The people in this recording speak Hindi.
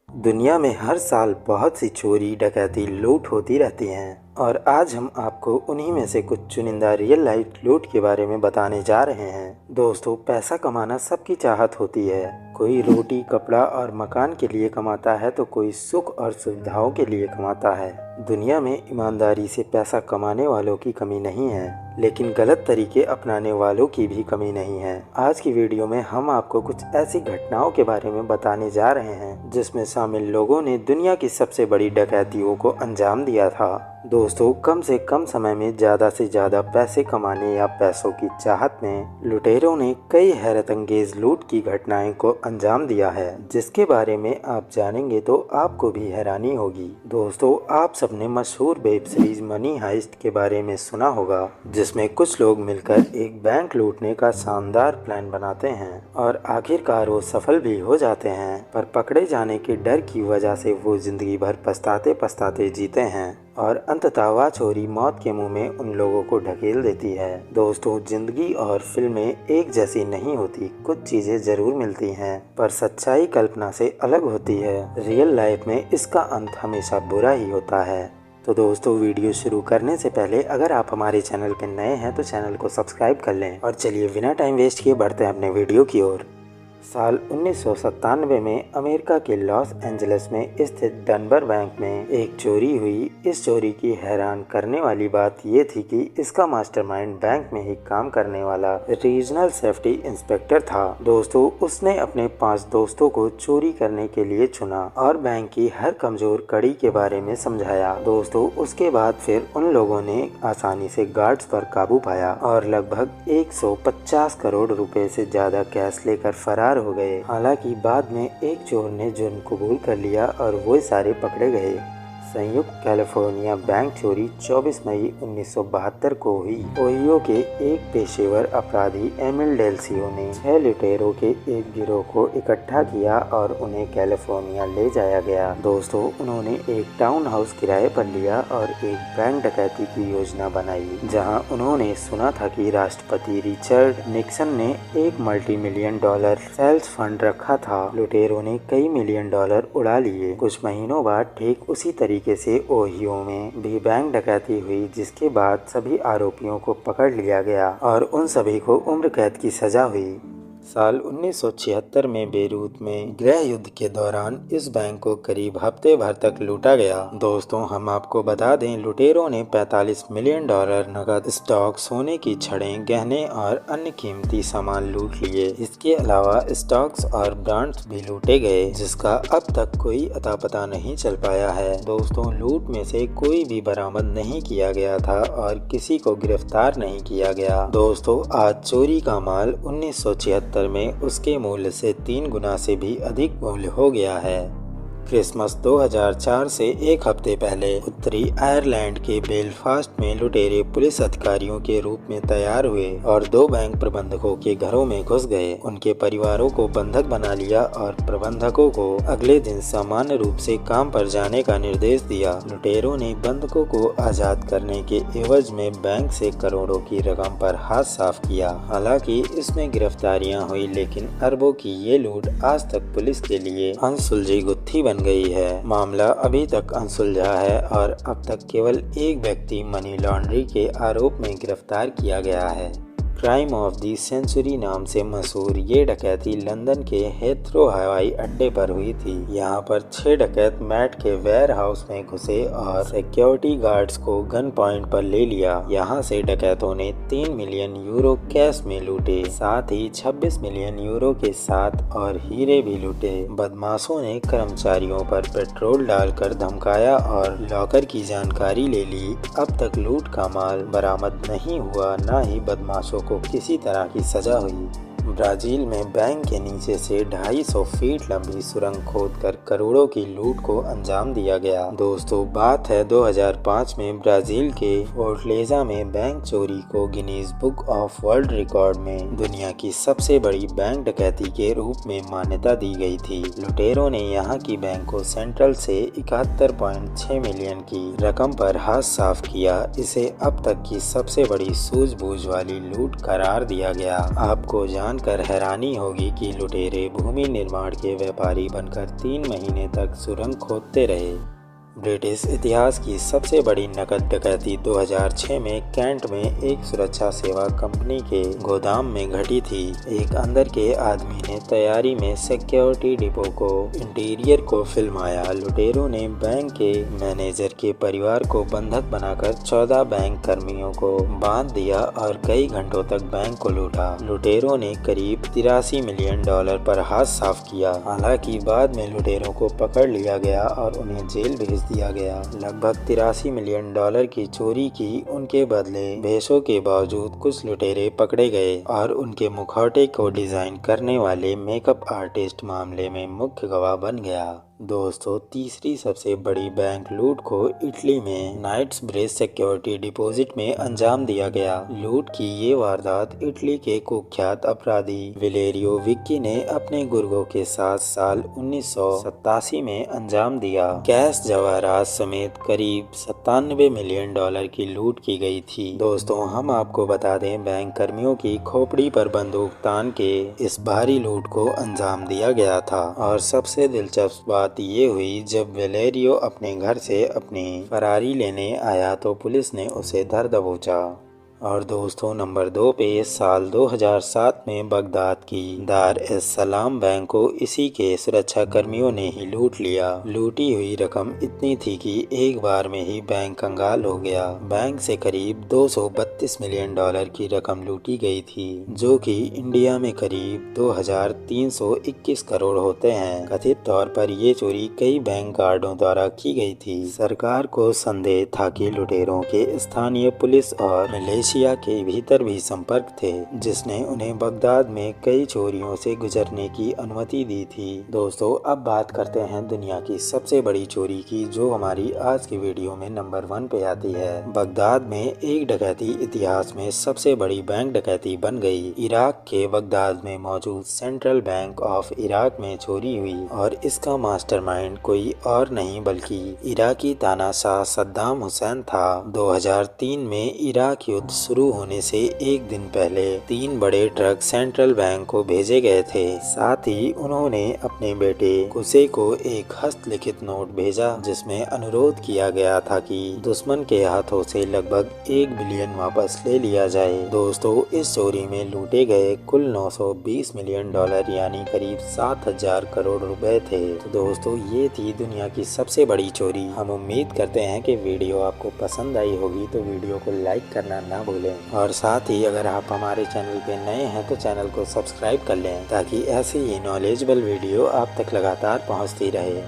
दुनिया में हर साल बहुत सी चोरी डकैती लूट होती रहती हैं और आज हम आपको उन्हीं में से कुछ चुनिंदा रियल लाइफ लूट के बारे में बताने जा रहे हैं। दोस्तों, पैसा कमाना सबकी चाहत होती है। कोई रोटी कपड़ा और मकान के लिए कमाता है तो कोई सुख और सुविधाओं के लिए कमाता है। दुनिया में ईमानदारी से पैसा कमाने वालों की कमी नहीं है, लेकिन गलत तरीके अपनाने वालों की भी कमी नहीं है। आज की वीडियो में हम आपको कुछ ऐसी घटनाओं के बारे में बताने जा रहे हैं जिसमें शामिल लोगों ने दुनिया की सबसे बड़ी डकैतियों को अंजाम दिया था। दोस्तों, कम से कम समय में ज़्यादा से ज़्यादा पैसे कमाने या पैसों की चाहत में लुटेरों ने कई हैरत अंगेज लूट की घटनाएं को अंजाम दिया है, जिसके बारे में आप जानेंगे तो आपको भी हैरानी होगी। दोस्तों, आप सबने मशहूर वेब सीरीज मनी हाइस्ट के बारे में सुना होगा, जिसमें कुछ लोग मिलकर एक बैंक लूटने का शानदार प्लान बनाते हैं और आखिरकार वो सफल भी हो जाते हैं, पर पकड़े जाने के डर की वजह से वो जिंदगी भर पछताते पछताते जीते हैं और अंततः वह चोरी मौत के मुंह में उन लोगों को ढकेल देती है। दोस्तों, जिंदगी और फिल्में एक जैसी नहीं होती। कुछ चीजें जरूर मिलती हैं, पर सच्चाई कल्पना से अलग होती है। रियल लाइफ में इसका अंत हमेशा बुरा ही होता है। तो दोस्तों, वीडियो शुरू करने से पहले अगर आप हमारे चैनल पर नए हैं तो चैनल को सब्सक्राइब कर लें और चलिए बिना टाइम वेस्ट किए बढ़ते हैं अपने वीडियो की ओर। साल 1997 में अमेरिका के लॉस एंजलिस में स्थित डनबर बैंक में एक चोरी हुई। इस चोरी की हैरान करने वाली बात ये थी कि इसका मास्टरमाइंड बैंक में ही काम करने वाला रीजनल सेफ्टी इंस्पेक्टर था। दोस्तों, उसने अपने 5 दोस्तों को चोरी करने के लिए चुना और बैंक की हर कमजोर कड़ी के बारे में समझाया। दोस्तों, उसके बाद फिर उन लोगों ने आसानी से गार्ड्स पर काबू पाया और लगभग 150 करोड़ रुपए से ज्यादा कैश लेकर फरार हो गए। हालांकि बाद में एक चोर ने जुर्म कबूल कर लिया और वो सारे पकड़े गए। संयुक्त कैलिफोर्निया बैंक चोरी 24 मई 1972 को हुई। ओहियो के एक पेशेवर अपराधी एमिल डेल्सियो ने 6 लुटेरों के एक गिरोह को इकट्ठा किया और उन्हें कैलिफोर्निया ले जाया गया। दोस्तों, उन्होंने एक टाउन हाउस किराए पर लिया और एक बैंक डकैती की योजना बनाई, जहां उन्होंने सुना था कि राष्ट्रपति रिचर्ड निक्सन ने $1 मल्टी-मिलियन सेल्स फंड रखा था। लुटेरों ने कई मिलियन डॉलर उड़ा लिए। कुछ महीनों बाद ठीक उसी तरीके से ओहियो में भी बैंक डकैती हुई, जिसके बाद सभी आरोपियों को पकड़ लिया गया और उन सभी को उम्र कैद की सजा हुई। साल 1976 में बेरूत में गृह युद्ध के दौरान इस बैंक को करीब हफ्ते भर तक लूटा गया। दोस्तों, हम आपको बता दें, लुटेरों ने $45 मिलियन नकद, स्टॉक, सोने की छड़ें, गहने और अन्य कीमती सामान लूट लिए। इसके अलावा स्टॉक्स और ब्रांड्स भी लूटे गए, जिसका अब तक कोई अता पता नहीं चल पाया है। दोस्तों, लूट में से कोई भी बरामद नहीं किया गया था और किसी को गिरफ्तार नहीं किया गया। दोस्तों, आज चोरी का माल 1976 में उसके मूल्य से 3 गुना से भी अधिक मूल्य हो गया है। क्रिसमस 2004 से एक हफ्ते पहले उत्तरी आयरलैंड के बेलफास्ट में लुटेरे पुलिस अधिकारियों के रूप में तैयार हुए और 2 बैंक प्रबंधकों के घरों में घुस गए। उनके परिवारों को बंधक बना लिया और प्रबंधकों को अगले दिन सामान्य रूप से काम पर जाने का निर्देश दिया। लुटेरों ने बंधकों को आजाद करने के एवज में बैंक से करोड़ों की रकम पर हाथ साफ किया। हालांकि इसमें गिरफ्तारियां हुई, लेकिन अरबों की ये लूट आज तक पुलिस के लिए अनसुलझी गुत्थी बन गई है। मामला अभी तक अनसुलझा है और अब तक केवल एक व्यक्ति मनी लॉन्ड्रिंग के आरोप में गिरफ्तार किया गया है। क्राइम ऑफ द सेंचुरी नाम से मशहूर ये डकैती लंदन के हेथ्रो हवाई अड्डे पर हुई थी। यहाँ पर 6 डकैत मैट के वेयर हाउस में घुसे और सिक्योरिटी गार्ड्स को गन पॉइंट पर ले लिया। यहाँ से डकैतों ने 3 मिलियन यूरो कैश में लूटे, साथ ही 26 मिलियन यूरो के साथ और हीरे भी लूटे। बदमाशों ने कर्मचारियों पर पेट्रोल डालकर धमकाया और लॉकर की जानकारी ले ली। अब तक लूट का माल बरामद नहीं हुआ, न ही बदमाशों को किसी तरह की सजा हुई। ब्राजील में बैंक के नीचे से 250 फीट लंबी सुरंग खोदकर करोड़ों की लूट को अंजाम दिया गया। दोस्तों, बात है 2005 में ब्राजील के फोर्टलेजा में बैंक चोरी को Guinness book of world record में दुनिया की सबसे बड़ी बैंक डकैती के रूप में मान्यता दी गई थी। लुटेरों ने यहाँ की बैंक को सेंट्रल से 71.6 मिलियन की रकम पर हाथ साफ किया। इसे अब तक की सबसे बड़ी सूझबूझ वाली लूट करार दिया गया। आपको जान जानकर हैरानी होगी कि लुटेरे भूमि निर्माण के व्यापारी बनकर 3 महीने तक सुरंग खोदते रहे। ब्रिटिश इतिहास की सबसे बड़ी नकद डकैती 2006 में कैंट में एक सुरक्षा सेवा कंपनी के गोदाम में घटी थी। एक अंदर के आदमी ने तैयारी में सिक्योरिटी डिपो को इंटीरियर को फिल्माया। लुटेरों ने बैंक के मैनेजर के परिवार को बंधक बनाकर 14 बैंक कर्मियों को बांध दिया और कई घंटों तक बैंक को लूटा। लुटेरों ने करीब 83 मिलियन डॉलर पर हाथ साफ किया। हालांकि बाद में लुटेरों को पकड़ लिया गया और उन्हें जेल भेज दिया गया। लगभग 83 मिलियन डॉलर की चोरी की उनके बदले भेषों के बावजूद कुछ लुटेरे पकड़े गए और उनके मुखौटे को डिजाइन करने वाले मेकअप आर्टिस्ट मामले में मुख्य गवाह बन गया। दोस्तों, तीसरी सबसे बड़ी बैंक लूट को इटली में नाइट्स ब्रिज सिक्योरिटी डिपॉजिट में अंजाम दिया गया। लूट की ये वारदात इटली के कुख्यात अपराधी विलेरियो विक्की ने अपने गुर्गों के साथ साल 1987 में अंजाम दिया। कैश जवाहरात समेत करीब 97 मिलियन डॉलर की लूट की गई थी। दोस्तों, हम आपको बता दें, बैंक कर्मियों की खोपड़ी पर बंदूक तान के इस भारी लूट को अंजाम दिया गया था। और सबसे दिलचस्प बात ये हुई, जब वेलेरियो अपने घर से अपनी फरारी लेने आया तो पुलिस ने उसे धर दबोचा। और दोस्तों, नंबर 2 पे साल 2007 में बगदाद की दार एस सलाम बैंक को इसी के सुरक्षा कर्मियों ने ही लूट लिया। लूटी हुई रकम इतनी थी कि एक बार में ही बैंक कंगाल हो गया। बैंक से करीब 232 मिलियन डॉलर की रकम लूटी गई थी, जो कि इंडिया में करीब 2321 करोड़ होते हैं। कथित तौर पर ये चोरी कई बैंक गार्डों द्वारा की गई थी। सरकार को संदेह था कि लुटेरों के स्थानीय पुलिस और एशिया के भीतर भी संपर्क थे, जिसने उन्हें बगदाद में कई चोरियों से गुजरने की अनुमति दी थी। दोस्तों, अब बात करते हैं दुनिया की सबसे बड़ी चोरी की, जो हमारी आज की वीडियो में नंबर 1 पे आती है। बगदाद में एक डकैती इतिहास में सबसे बड़ी बैंक डकैती बन गई। इराक के बगदाद में मौजूद सेंट्रल बैंक ऑफ इराक में चोरी हुई और इसका मास्टरमाइंड कोई और नहीं बल्कि इराकी तानाशाह सद्दाम हुसैन था। 2003 में इराक युद्ध शुरू होने से एक दिन पहले 3 बड़े ट्रक सेंट्रल बैंक को भेजे गए थे। साथ ही उन्होंने अपने बेटे कुसे को एक हस्तलिखित नोट भेजा, जिसमें अनुरोध किया गया था कि दुश्मन के हाथों से लगभग 1 बिलियन वापस ले लिया जाए। दोस्तों, इस चोरी में लूटे गए कुल 920 मिलियन डॉलर यानी करीब 7000 करोड़ रुपए थे। तो दोस्तों, ये थी दुनिया की सबसे बड़ी चोरी। हम उम्मीद करते हैं कि वीडियो आपको पसंद आई होगी, तो वीडियो को लाइक करना ना भूलें। और साथ ही अगर आप हमारे चैनल पे नए हैं तो चैनल को सब्सक्राइब कर लें, ताकि ऐसे ही नॉलेजेबल वीडियो आप तक लगातार पहुंचती रहे।